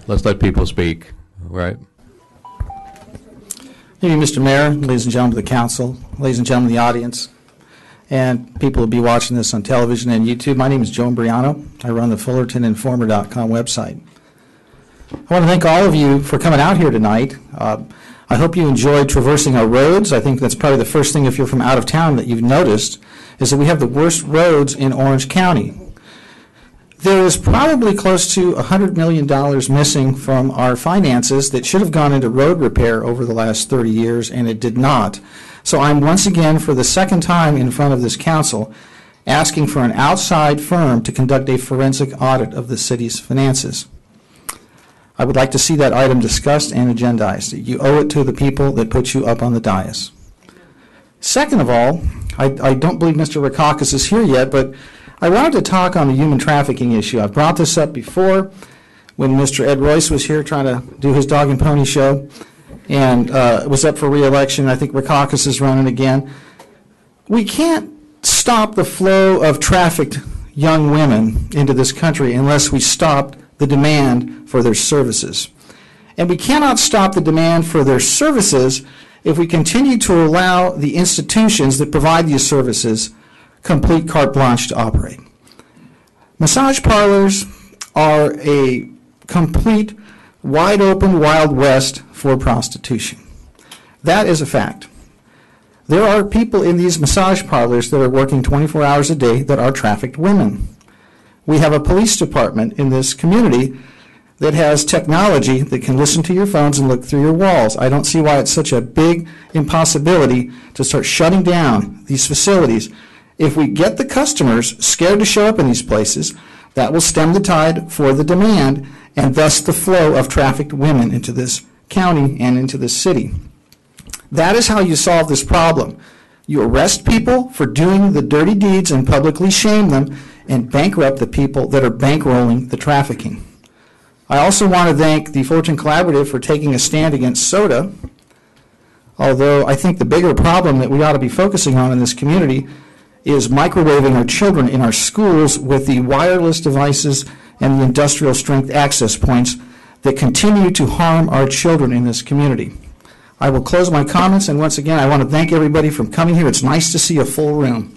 Let's let people speak, right? Thank you, Mr. Mayor, ladies and gentlemen of the council, ladies and gentlemen of the audience, and people who will be watching this on television and YouTube. My name is Joe Imbriano. I run the FULLERTONInformer.com website. I want to thank all of you for coming out here tonight. I hope you enjoyed traversing our roads. I think that's probably the first thing, if you're from out of town, that you've noticed, is that we have the worst roads in Orange County. There is probably close to $100 million missing from our finances that should have gone into road repair over the last 30 years, and it did not. So I'm once again, for the second time in front of this council, asking for an outside firm to conduct a forensic audit of the city's finances. I would like to see that item discussed and agendized. You owe it to the people that put you up on the dais. Second of all, I don't believe Mr. Rakakis is here yet, but I wanted to talk on the human trafficking issue. I've brought this up before when Mr. Ed Royce was here trying to do his dog and pony show and was up for re-election. I think Rakakis is running again. We can't stop the flow of trafficked young women into this country unless we stop the demand for their services. And we cannot stop the demand for their services if we continue to allow the institutions that provide these services complete carte blanche to operate. Massage parlors are a complete, wide open Wild West for prostitution. That is a fact. There are people in these massage parlors that are working 24 hours a day that are trafficked women. We have a police department in this community that has technology that can listen to your phones and look through your walls. I don't see why it's such a big impossibility to start shutting down these facilities. If we get the customers scared to show up in these places, that will stem the tide for the demand and thus the flow of trafficked women into this county and into this city. That is how you solve this problem. You arrest people for doing the dirty deeds and publicly shame them and bankrupt the people that are bankrolling the trafficking. I also want to thank the Fullerton Collaborative for taking a stand against soda, although I think the bigger problem that we ought to be focusing on in this community is microwaving our children in our schools with the wireless devices and the industrial strength access points that continue to harm our children in this community. I will close my comments, and once again, I want to thank everybody for coming here. It's nice to see a full room.